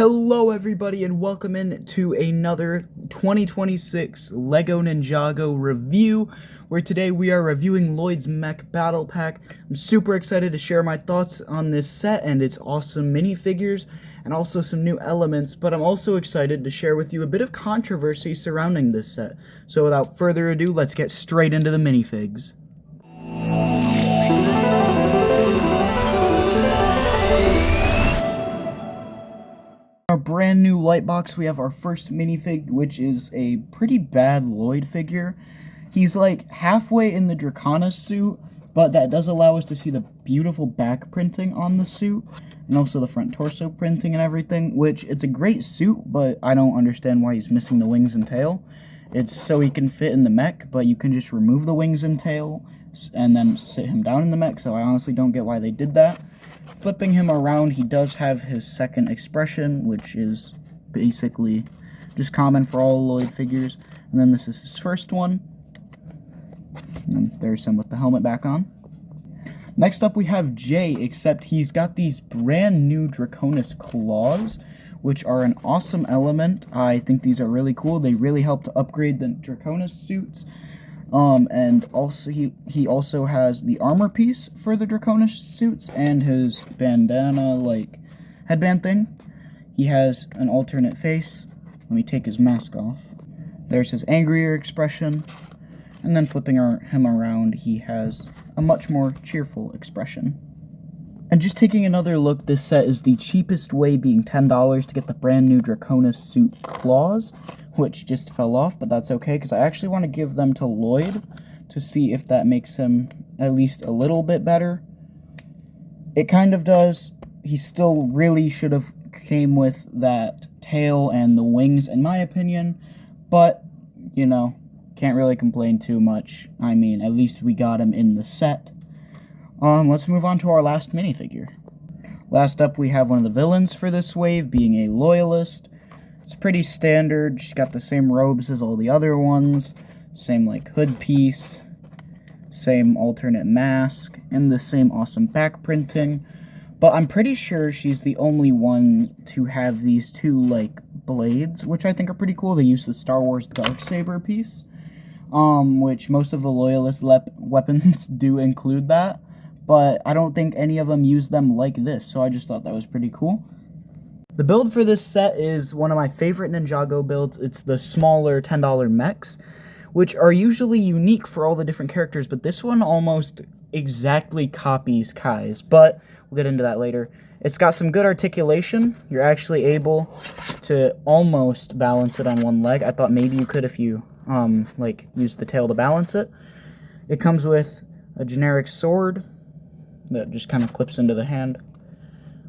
Hello everybody and welcome in to another 2026 LEGO Ninjago review, where today we are reviewing Lloyd's Mech Battle Pack. I'm super excited to share my thoughts on this set and its awesome minifigures and also some new elements, but I'm also excited to share with you a bit of controversy surrounding this set. So without further ado, let's get straight into the minifigs. Our brand new light box, we have our first minifig, which is a pretty bad Lloyd figure. He's like halfway in the Draconis suit, but that does allow us to see the beautiful back printing on the suit, and also the front torso printing and everything, which it's a great suit, but I don't understand why he's missing the wings and tail. It's so he can fit in the mech, but you can just remove the wings and tail and then sit him down in the mech, so I honestly don't get why they did that. Flipping him around, he does have his second expression, which is basically just common for all Lloyd figures. And then this is his first one. And then there's him with the helmet back on. Next up we have Jay, except he's got these brand new Draconis claws, which are an awesome element. I think these are really cool. They really help to upgrade the Draconis suits. And also he also has the armor piece for the Draconis suits and his bandana like headband thing. He has an alternate face. Let me take his mask off. There's his angrier expression, and then flipping him around, he has a much more cheerful expression. And just taking another look, this set is the cheapest way, being $10 to get the brand new Draconis suit claws, which just fell off, but that's okay, because I actually want to give them to Lloyd to see if that makes him at least a little bit better. It kind of does. He still really should have came with that tail and the wings, in my opinion, but, you know, can't really complain too much. I mean, at least we got him in the set. Let's move on to our last minifigure. Last up, we have one of the villains for this wave, being a loyalist. It's pretty standard. She's got the same robes as all the other ones, same like hood piece, same alternate mask, and the same awesome back printing. But I'm pretty sure she's the only one to have these two like blades, which I think are pretty cool. They use the Star Wars Darksaber piece, which most of the loyalist weapons do include that. But I don't think any of them use them like this, so I just thought that was pretty cool. The build for this set is one of my favorite Ninjago builds. It's the smaller $10 mechs, which are usually unique for all the different characters, but this one almost exactly copies Kai's, but we'll get into that later. It's got some good articulation. You're actually able to almost balance it on one leg. I thought maybe you could if you like use the tail to balance it. It comes with a generic sword that just kind of clips into the hand,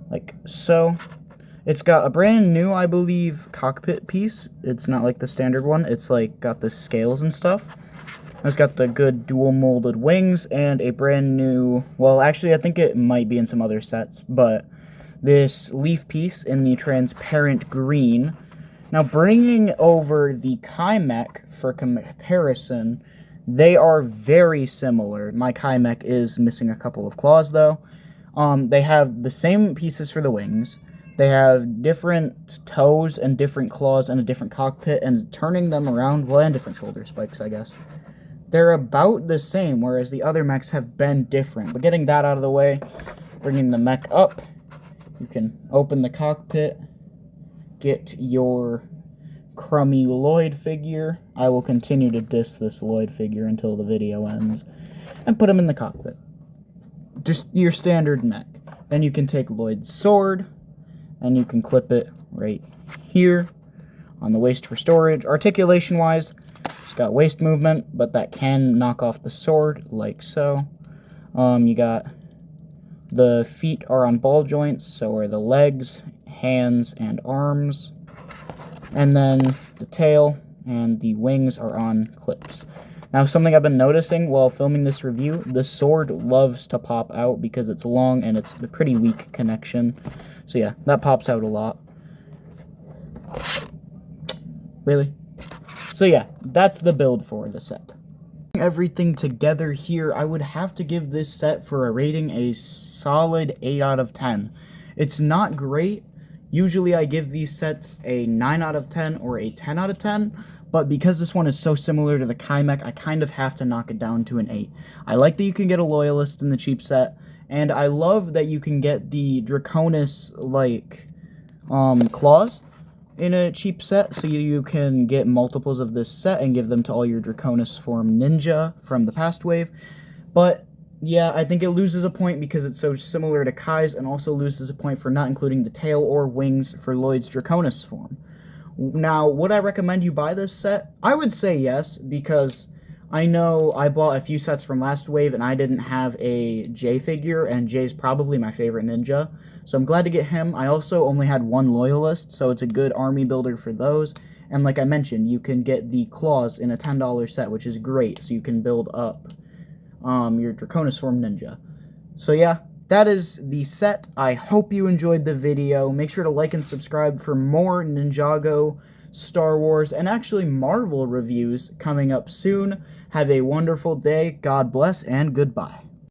like so. It's got a brand new, I believe, cockpit piece. It's not like the standard one. It's like got the scales and stuff. It's got the good dual molded wings and a brand new, well, actually I think it might be in some other sets, but this leaf piece in the transparent green. Now bringing over the Kai mech for comparison, they are very similar. My Kai mech is missing a couple of claws, though. They have the same pieces for the wings. They have different toes and different claws and a different cockpit, and turning them around, well, and different shoulder spikes, I guess. They're about the same, whereas the other mechs have been different. But getting that out of the way, bringing the mech up, you can open the cockpit, get your crummy Lloyd figure. I will continue to diss this Lloyd figure until the video ends, and put him in the cockpit. Just your standard mech. Then you can take Lloyd's sword, and you can clip it right here on the waist for storage. Articulation wise, it's got waist movement, but that can knock off the sword like so. You got the feet are on ball joints, so are the legs, hands, and arms. And then the tail and the wings are on clips. Now, something I've been noticing while filming this review, the sword loves to pop out because it's long and it's a pretty weak connection. So yeah, that pops out a lot. Really? So yeah, that's the build for the set. Everything together here, I would have to give this set for a rating a solid 8 out of 10. It's not great. Usually I give these sets a 9 out of 10 or a 10 out of 10, but because this one is so similar to the Kai mech, I kind of have to knock it down to an 8. I like that you can get a Loyalist in the cheap set, and I love that you can get the Draconis, like, claws in a cheap set, so you can get multiples of this set and give them to all your Draconis form ninja from the past wave. But yeah, I think it loses a point because it's so similar to Kai's, and also loses a point for not including the tail or wings for Lloyd's Draconis form. Now, would I recommend you buy this set? I would say yes, because I know I bought a few sets from last wave and I didn't have a Jay figure, and Jay's probably my favorite ninja, so I'm glad to get him. I also only had one Loyalist, so it's a good army builder for those. And like I mentioned, you can get the claws in a $10 set, which is great, so you can build up your Draconis form ninja. So yeah, that is the set. I hope you enjoyed the video. Make sure to like and subscribe for more Ninjago, Star Wars, and actually Marvel reviews coming up soon. Have a wonderful day. God bless and goodbye.